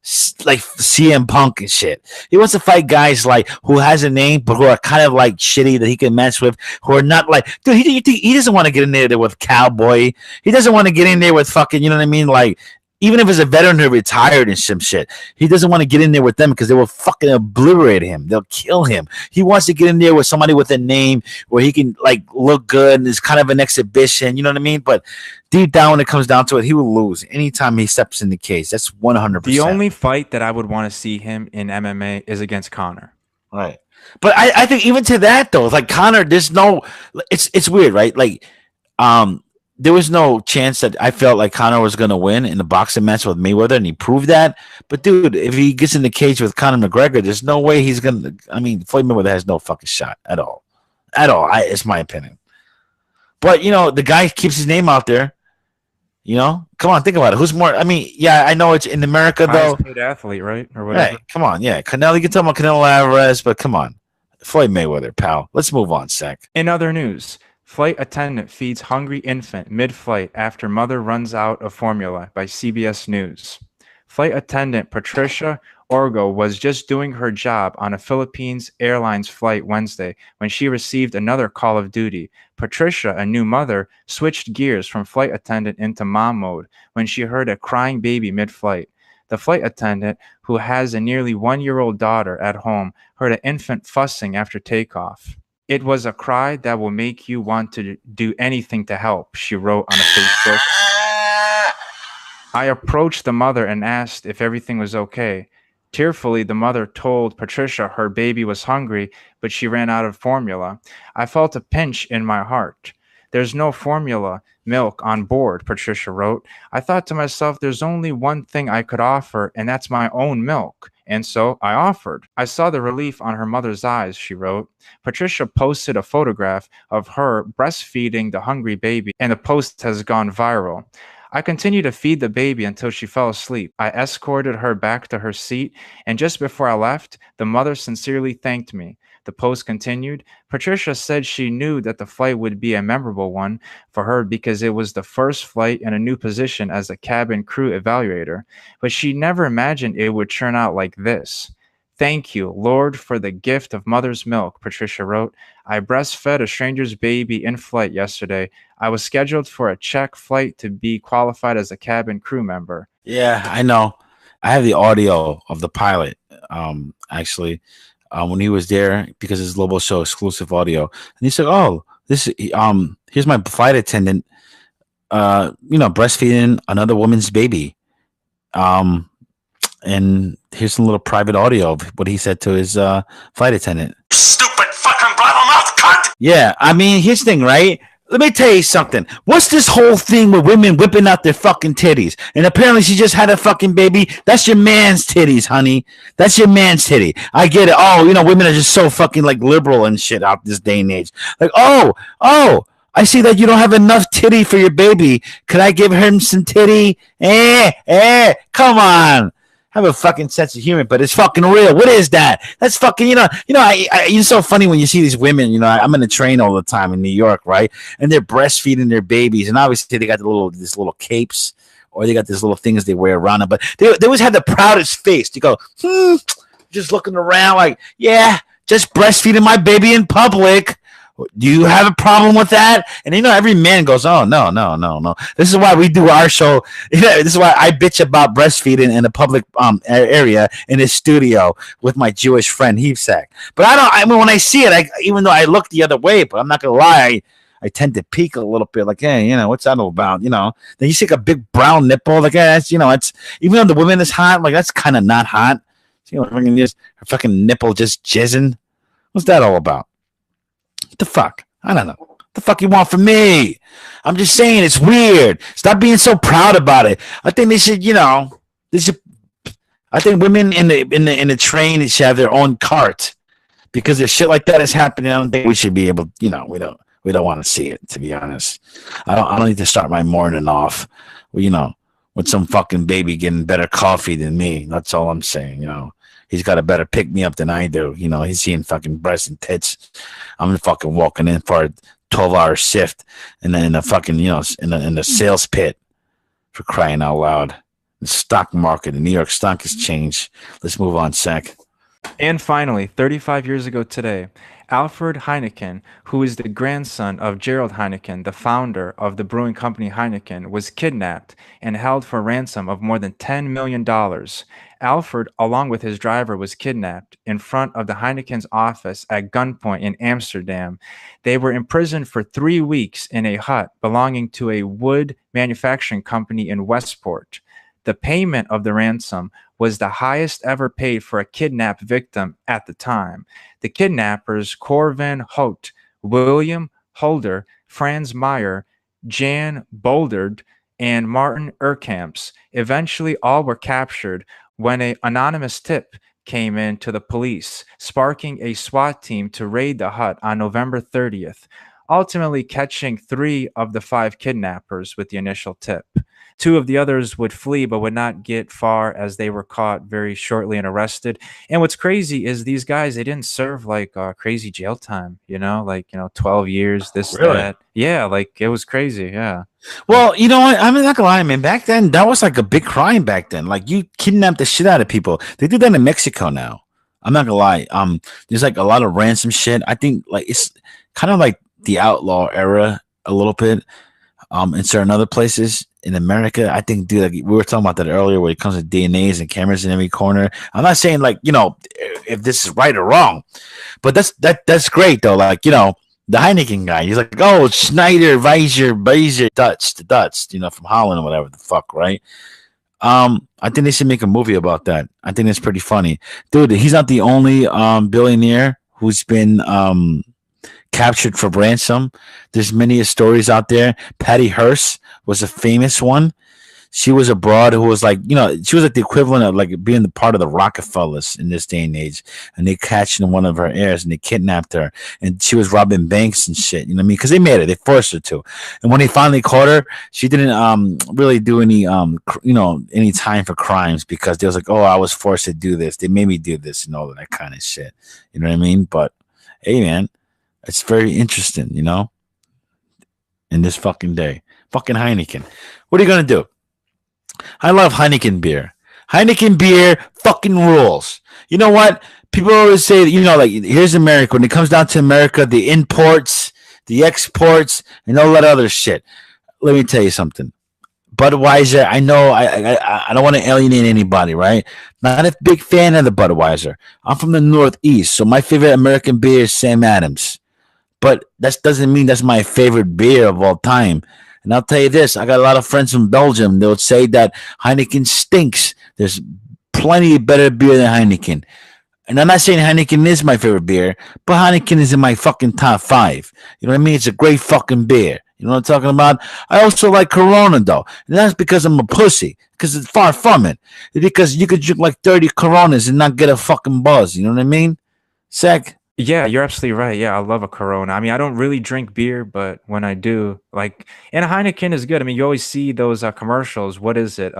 CM Punk and shit. He wants to fight guys like who has a name but who are kind of like shitty that he can match with, who are not like, dude, he doesn't want to get in there with Cowboy. He doesn't want to get in there with fucking, you know what I mean? Like, even if it's a veteran who retired and some shit, he doesn't want to get in there with them because they will fucking obliterate him. They'll kill him. He wants to get in there with somebody with a name where he can like look good and it's kind of an exhibition. You know what I mean? But deep down, when it comes down to it, he will lose anytime he steps in the cage. That's 100%. The only fight that I would want to see him in MMA is against Conor. Right. But I think even to that though, like Conor, there's no. It's weird, right? Like, there was no chance that I felt like Conor was going to win in the boxing match with Mayweather, and he proved that. But, dude, if he gets in the cage with Conor McGregor, there's no way he's going to – I mean, Floyd Mayweather has no fucking shot at all. At all. It's my opinion. But, you know, the guy keeps his name out there. You know, come on, think about it. Who's more? I mean, yeah, I know it's in America though. Highest paid athlete, right, or whatever. Right? Come on, yeah, Canelo. You can tell about Canelo Alvarez, but come on, Floyd Mayweather, pal. Let's move on, Sec. In other news, flight attendant feeds hungry infant mid-flight after mother runs out of formula by CBS News. Flight attendant Patricia Orgo was just doing her job on a Philippines Airlines flight Wednesday when she received another call of duty. Patricia, a new mother, switched gears from flight attendant into mom mode when she heard a crying baby mid-flight. The flight attendant, who has a nearly 1-year-old daughter at home, heard an infant fussing after takeoff. It was a cry that will make you want to do anything to help, she wrote on a Facebook. I approached the mother and asked if everything was okay. Tearfully, the mother told Patricia her baby was hungry, but she ran out of formula. I felt a pinch in my heart. There's no formula milk on board, Patricia wrote. I thought to myself, there's only one thing I could offer, and that's my own milk. And so I offered. I saw the relief on her mother's eyes, she wrote. Patricia posted a photograph of her breastfeeding the hungry baby, and the post has gone viral. I continued to feed the baby until she fell asleep. I escorted her back to her seat, and just before I left, the mother sincerely thanked me. The post continued. Patricia said she knew that the flight would be a memorable one for her because it was the first flight in a new position as a cabin crew evaluator, but she never imagined it would turn out like this. Thank you, Lord, for the gift of mother's milk, Patricia wrote. I breastfed a stranger's baby in flight yesterday. I was scheduled for a Czech flight to be qualified as a cabin crew member. Yeah, I know. I have the audio of the pilot. Actually, when he was there, because his Lobo show exclusive audio, and he said, "Oh, here's my flight attendant, breastfeeding another woman's baby." And here's some little private audio of what he said to his flight attendant. Stupid fucking blabbermouth cunt! Yeah, I mean, here's the thing, right? Let me tell you something. What's this whole thing with women whipping out their fucking titties? And apparently she just had a fucking baby. That's your man's titties, honey. That's your man's titty. I get it. Oh, women are just so fucking like liberal and shit out this day and age. Like, oh, I see that you don't have enough titty for your baby. Could I give him some titty? Come on. Have a fucking sense of humor, but it's fucking real. What is that? That's fucking, it's so funny when you see these women, I'm in the train all the time in New York, right? And they're breastfeeding their babies, and obviously they got these little capes, or they got these little things they wear around them, but they always have the proudest face. You go, just looking around like, yeah, just breastfeeding my baby in public. Do you have a problem with that? And every man goes, oh, no. This is why we do our show. This is why I bitch about breastfeeding in a public area in his studio with my Jewish friend Heavsack. But I mean, when I see it, even though I look the other way, but I'm not gonna lie, I tend to peek a little bit, like, hey, what's that all about? Then you see like a big brown nipple, like, that's, it's even though the woman is hot, like that's kind of not hot. Her fucking nipple just jizzing. What's that all about? What the fuck? I don't know. What the fuck you want from me? I'm just saying it's weird. Stop being so proud about it. I think they should, I think women in the train should have their own cart, because if shit like that is happening, I don't think we should be able. We don't want to see it. To be honest, I don't need to start my morning off, with some fucking baby getting better coffee than me. That's all I'm saying. He's got a better pick me up than I do. He's seeing fucking breasts and tits. I'm fucking walking in for a 12-hour shift, and then in the fucking, in the sales pit, for crying out loud. The stock market, the New York Stock Exchange. Let's move on, Sec. And finally, 35 years ago today, Alfred Heineken, who is the grandson of Gerald Heineken, the founder of the brewing company Heineken, was kidnapped and held for ransom of more than $10 million. Alfred, along with his driver, was kidnapped in front of the Heineken's office at gunpoint in Amsterdam. They were imprisoned for 3 weeks in a hut belonging to a wood manufacturing company in Westport. The payment of the ransom was the highest ever paid for a kidnapped victim at the time. The kidnappers, Cor van Hout, William Holder, Franz Meyer, Jan Bolderd, and Martin Urkamps, eventually all were captured when an anonymous tip came in to the police, sparking a SWAT team to raid the hut on November 30th, ultimately catching 3 of the 5 kidnappers with the initial tip. Two of the others would flee, but would not get far as they were caught very shortly and arrested. And what's crazy is these guys, they didn't serve like crazy jail time, 12 years, this, Really? that. Yeah, like it was crazy. Yeah. Well, you know what? I'm not gonna lie, man. Back then, that was like a big crime. Back then, like you kidnap the shit out of people. They do that in Mexico now. I'm not gonna lie. There's like a lot of ransom shit. I think like it's kind of like the outlaw era a little bit. In certain other places in America, I think, dude, like we were talking about that earlier, where it comes to DNAs and cameras in every corner. I'm not saying like if this is right or wrong, but that's great though. Like the Heineken guy, he's like, oh, Schneider, Weiser, Dutch, from Holland or whatever the fuck, right? I think they should make a movie about that. I think that's pretty funny, dude. He's not the only billionaire who's been captured for ransom. There's many stories out there. Patty Hearst was a famous one. She was a broad who was like, she was like the equivalent of like being the part of the Rockefellers in this day and age. And they catched in one of her heirs and they kidnapped her. And she was robbing banks and shit. You know what I mean? Because they made her. They forced her to. And when they finally caught her, she didn't really do any any time for crimes, because they was like, oh, I was forced to do this. They made me do this and all of that kind of shit. You know what I mean? But hey, man, it's very interesting, in this fucking day. Fucking Heineken. What are you going to do? I love Heineken beer. Heineken beer fucking rules. You know what? People always say, like, here's America. When it comes down to America, the imports, the exports, and all that other shit. Let me tell you something. Budweiser, I know I don't want to alienate anybody, right? Not a big fan of the Budweiser. I'm from the Northeast, so my favorite American beer is Sam Adams. But that doesn't mean that's my favorite beer of all time. And I'll tell you this, I got a lot of friends from Belgium. They would say that Heineken stinks. There's plenty better beer than Heineken. And I'm not saying Heineken is my favorite beer, but Heineken is in my fucking top 5. You know what I mean? It's a great fucking beer. You know what I'm talking about? I also like Corona, though. And that's because I'm a pussy. Because it's far from it. It's because you could drink like 30 Coronas and not get a fucking buzz. You know what I mean? Zach? Yeah, you're absolutely right. Yeah, I love a Corona. I mean, I don't really drink beer, but when I do, and a Heineken is good. I mean, you always see those commercials. What is it?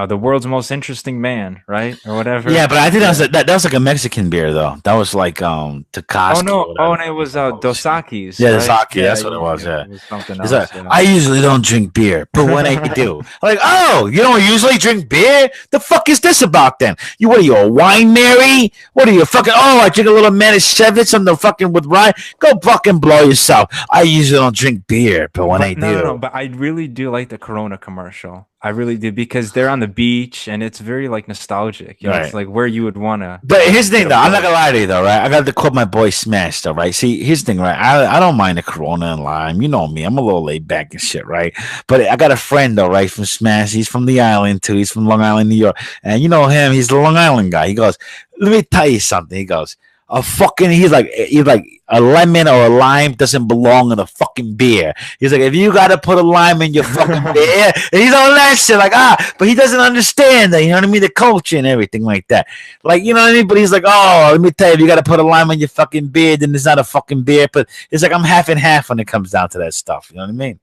The world's most interesting man, right, or whatever. Yeah, but I think that was like a Mexican beer, though. That was like Tecasco. Oh, and it was Dos Equis. Yeah, right? Dos Equis. That's what it was. Yeah, it was something it's else. like, I usually don't drink beer, but when I do, like, oh, you don't usually drink beer? The fuck is this about then? What are you, a wine Mary? What are you fucking? Oh, I drink a little Manischewitz on the fucking with rye. Go fucking blow yourself. I usually don't drink beer, but when I do, no, but I really do like the Corona commercial. I really do, because they're on the beach and it's very like nostalgic. Right. It's like where you would want to. But here's the thing, though. I'm not gonna lie to you, though, right? I got to quote my boy Smash, though, right? See, here's the thing, right? I don't mind the Corona and lime. You know me. I'm a little laid back and shit, right? But I got a friend, though, right, from Smash. He's from the island, too. He's from Long Island, New York. And you know him. He's the Long Island guy. He goes, let me tell you something. He goes, he's like a lemon or a lime doesn't belong in a fucking beer. He's like, if you gotta put a lime in your fucking beer, and he's all that shit, like, but he doesn't understand that, you know what I mean, the culture and everything like that, like, you know what I mean. But he's like, oh, let me tell you, if you gotta put a lime in your fucking beer, then it's not a fucking beer. But it's like, I'm half and half when it comes down to that stuff. You know what I mean?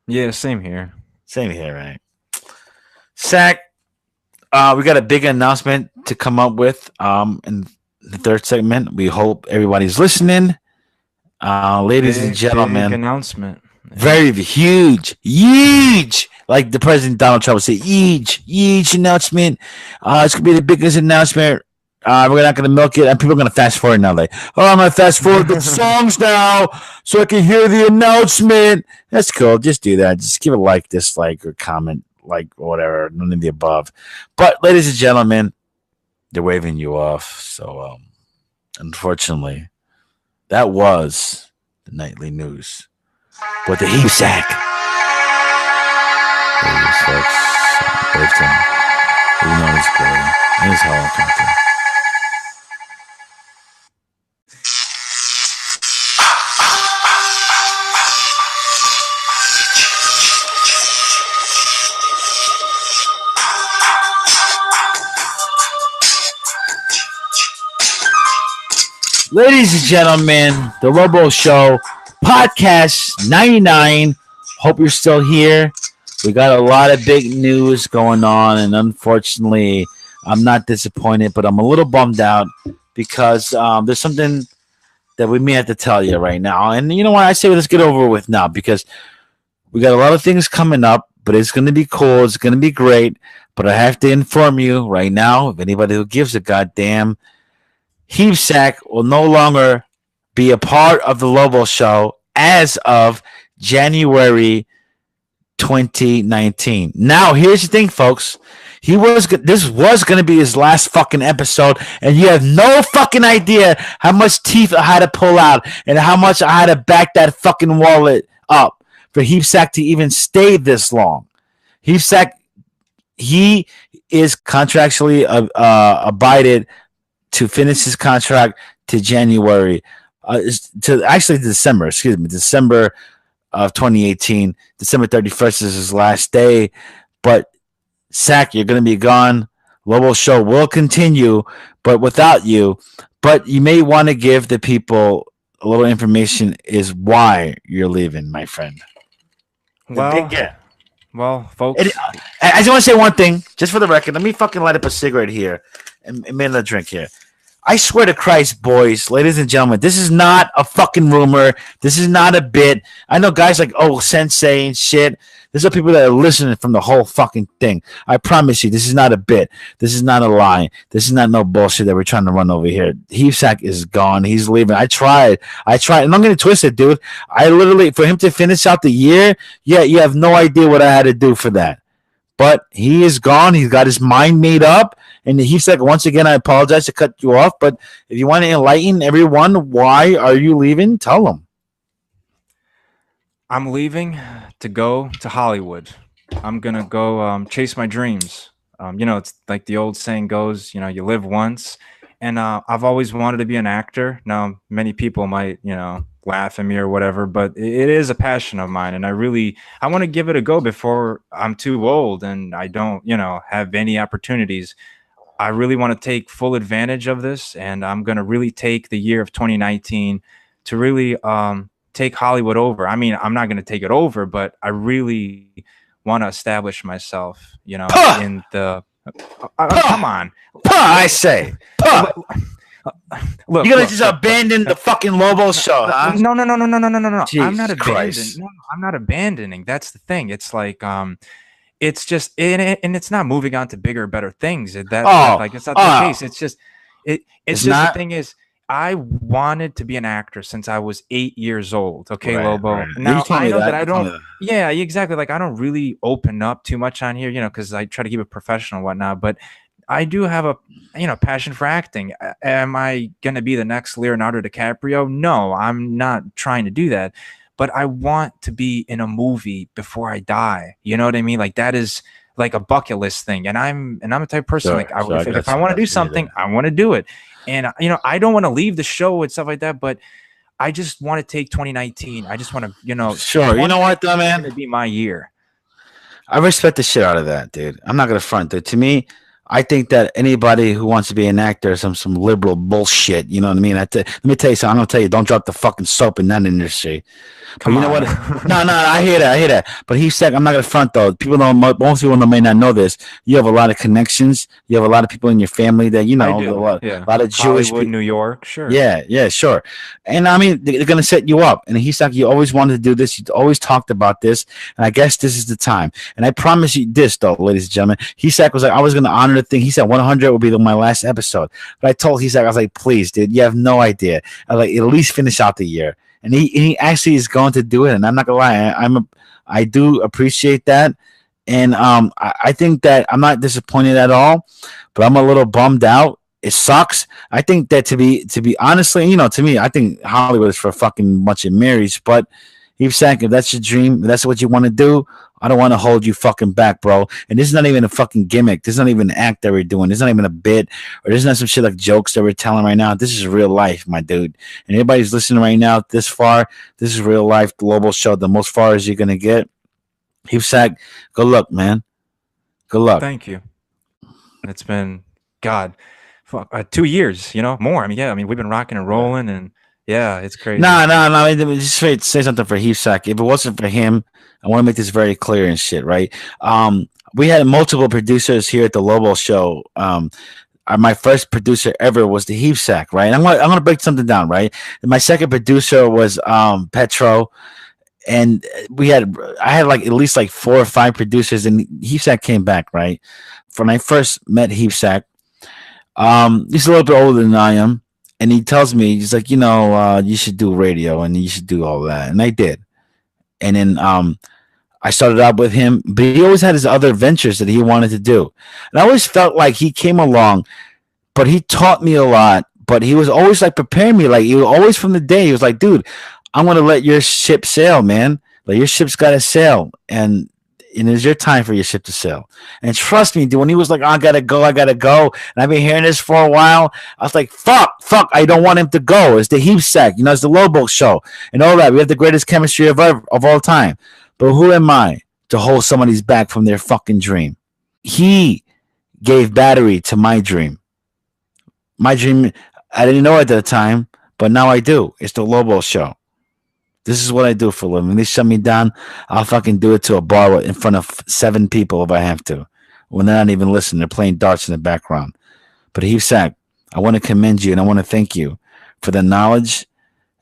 Yeah, same here, right? Zach, we got a big announcement to come up with in the third segment. We hope everybody's listening. Ladies and gentlemen, big announcement. Very huge, like the President Donald Trump would say, huge announcement. It's gonna be the biggest announcement. We're not gonna milk it, and people are gonna fast forward now. Like, oh, I'm gonna fast forward the songs now so I can hear the announcement. That's cool. Just do that. Just give a like, dislike, or comment, like, or whatever. None of the above. But, ladies and gentlemen, they're waving you off. So, unfortunately, that was the nightly news. But the heap sack. There it is, folks. Wave to him. You know he's great. Here's how I come to. Ladies and gentlemen, the Lobo Show, podcast 99. Hope you're still here. We got a lot of big news going on, and unfortunately, I'm not disappointed, but I'm a little bummed out because there's something that we may have to tell you right now. And you know what? I say let's get over with now because we got a lot of things coming up, but it's going to be cool. It's going to be great. But I have to inform you right now, if anybody who gives a goddamn, Heapsack will no longer be a part of the Lobo Show as of January 2019. Now, here's the thing, folks. This was going to be his last fucking episode, and you have no fucking idea how much teeth I had to pull out and how much I had to back that fucking wallet up for Heapsack to even stay this long. Heapsack, he is contractually abided to finish his contract to January, to actually December of 2018. December 31st is his last day. But Sack, you're going to be gone. Lobo Show will continue, but without you. But you may want to give the people a little information is why you're leaving, my friend. Well, folks. I just want to say one thing, just for the record. Let me fucking light up a cigarette here and make a drink here. I swear to Christ, boys, ladies and gentlemen, this is not a fucking rumor. This is not a bit. I know guys like, oh, Sensei and shit. These are people that are listening from the whole fucking thing. I promise you, this is not a bit. This is not a lie. This is not no bullshit that we're trying to run over here. Heapsack is gone. He's leaving. I tried. And I'm going to twist it, dude. I literally, for him to finish out the year, yeah, you have no idea what I had to do for that. But he is gone. He's got his mind made up. And Heapsack, once again, I apologize to cut you off. But if you want to enlighten everyone, why are you leaving? Tell them. I'm leaving to go to Hollywood. I'm going to go chase my dreams. It's like the old saying goes, you live once. And I've always wanted to be an actor. Now, many people might, laugh at me or whatever, but it is a passion of mine. And I want to give it a go before I'm too old and I don't, have any opportunities. I really want to take full advantage of this. And I'm going to really take the year of 2019 to really take Hollywood over. I mean, I'm not going to take it over, but I really want to establish myself, in the come on. I say. Look, you're going to just abandon the fucking Lobo Show, huh? No. I'm not abandoning. Christ. No, I'm not abandoning. That's the thing. It's like it's just and it's not moving on to bigger, better things. It's not the case. It's just the thing is, I wanted to be an actor since I was 8 years old. Okay, right, Lobo. Right. Now I know that I don't. Yeah, exactly. Like I don't really open up too much on here, because I try to keep it professional and whatnot. But I do have a passion for acting. Am I gonna be the next Leonardo DiCaprio? No, I'm not trying to do that. But I want to be in a movie before I die. You know what I mean? Like that is like a bucket list thing. And I'm a type of person if I want to do something, I want to do it. And I don't want to leave the show and stuff like that, but I just want to take 2019. I just want to, sure. You know what, though, man? It'd be my year. I respect the shit out of that, dude. I'm not gonna front, dude. To me, I think that anybody who wants to be an actor is some liberal bullshit. You know what I mean? Let me tell you something. I'm gonna tell you, don't drop the fucking soap in that industry. But you know what? No, I hear that. But he said, I'm not gonna front though. Most people may not know this. You have a lot of connections. You have a lot of people in your family that a lot of Jewish people. New York, sure. Yeah, sure. And I mean, they're gonna set you up. And he's like, you always wanted to do this. You always talked about this. And I guess this is the time. And I promise you this, though, ladies and gentlemen. He was like, I was gonna honor the thing. He said 100 would be my last episode. But I told I was like, please, dude, you have no idea. I was like, at least finish out the year. And he actually is going to do it. And I'm not gonna lie, I do appreciate that. And I think that I'm not disappointed at all, but I'm a little bummed out. It sucks. I think that to be honestly, to me, I think Hollywood is for a fucking bunch of Marys. But if that's your dream, if that's what you want to do, I don't want to hold you fucking back, bro. And this is not even a fucking gimmick. This is not even an act that we're doing. This is not even a bit, or this is not some shit like jokes that we're telling right now. This is real life, my dude. And everybody's listening right now this far, this is real life. The Lobo Show, the most far as you're gonna get. Heapsack, good luck, man. Good luck. Thank you. It's been 2 years, more. I mean, we've been rocking and rolling, and Yeah, it's crazy. No. Just say something for Heapsack. If it wasn't for him, I want to make this very clear and shit, right? We had multiple producers here at the Lobo show. My first producer ever was the Heapsack, right? I'm gonna break something down, right? And my second producer was Petro, and I had like at least like 4 or 5 producers, and Heapsack came back, right? When I first met Heapsack, he's a little bit older than I am, and he tells me, he's like, you should do radio and you should do all that, and I did. And then I started out with him, but he always had his other ventures that he wanted to do, and I always felt like he came along, but he taught me a lot. But he was always like preparing me, like he was always from the day. He was like, "Dude, I'm gonna let your ship sail, man. Like your ship's got to sail, and it's your time for your ship to sail." And trust me, dude, when he was like, "I gotta go," and I've been hearing this for a while, I was like, fuck, I don't want him to go. It's the Heapsack, it's the Lobo show and all that. We have the greatest chemistry of all time. But who am I to hold somebody's back from their fucking dream? He gave battery to my dream. My dream, I didn't know at the time, but now I do. It's the Lobo show. This is what I do for a living. When they shut me down, I'll fucking do it to a bar in front of 7 people if I have to. When they're not even listening, they're playing darts in the background. But Heapsack, I want to commend you and I want to thank you for the knowledge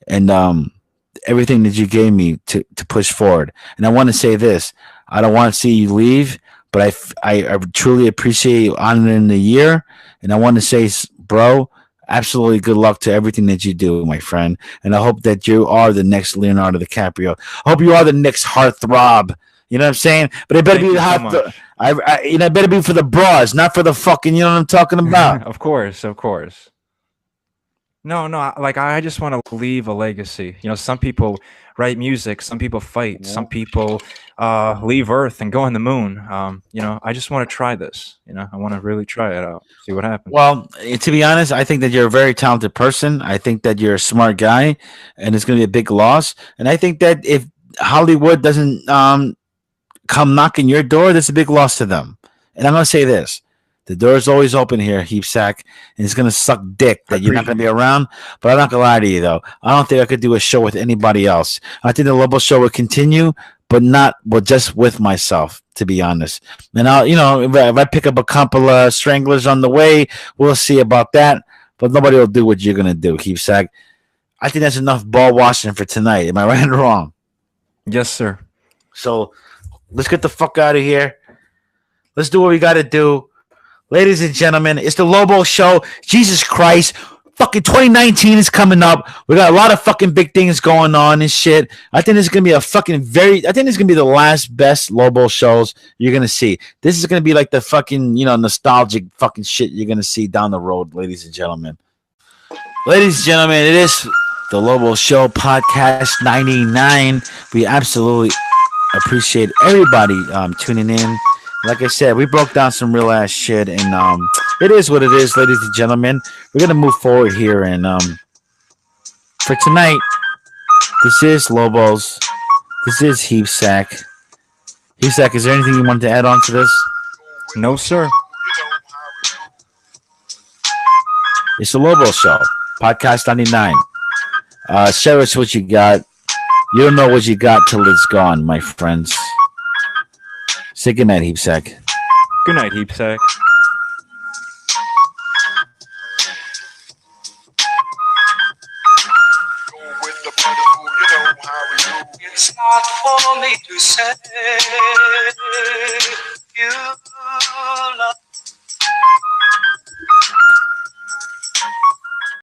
and everything that you gave me to push forward. And I want to say this. I don't want to see you leave, but I truly appreciate you honoring the year. And I want to say, bro, absolutely good luck to everything that you do, my friend. And I hope that you are the next Leonardo DiCaprio. I hope you are the next heartthrob. You know what I'm saying? But it better be hot. It better be for the bras, not for the fucking. You know what I'm talking about? Of course. No, I just want to leave a legacy. Some people write music, some people fight, some people leave Earth and go on the moon. I just want to try this. I want to really try it out, see what happens. Well, to be honest, I think that you're a very talented person. I think that you're a smart guy, and it's going to be a big loss. And I think that if Hollywood doesn't come knocking your door, that's a big loss to them. And I'm going to say this. The door is always open here, Heapsack, and it's going to suck dick that you're not going to be around. But I'm not going to lie to you, though. I don't think I could do a show with anybody else. I think the Lobo show would continue, but just with myself, to be honest. And if I pick up a couple of stranglers on the way, we'll see about that. But nobody will do what you're going to do, Heapsack. I think that's enough ball washing for tonight. Am I right or wrong? Yes, sir. So let's get the fuck out of here. Let's do what we got to do. Ladies and gentlemen, it's the Lobo show. Jesus Christ. Fucking 2019 is coming up. We got a lot of fucking big things going on and shit. I think this is going to be I think this is going to be the last best Lobo shows you're going to see. This is going to be like the fucking, nostalgic fucking shit you're going to see down the road, ladies and gentlemen. Ladies and gentlemen, it is the Lobo Show Podcast 99. We absolutely appreciate everybody tuning in. Like I said, we broke down some real ass shit, and it is what it is, ladies and gentlemen. We're gonna move forward here, and for tonight, this is Lobos. This is Heapsack. Heapsack, is there anything you wanted to add on to this? No, sir. It's the Lobo Show, Podcast 99. Share us what you got. You don't know what you got till it's gone, my friends. Say goodnight, Heapsack. Good night, Heapsack. It's not for me to say you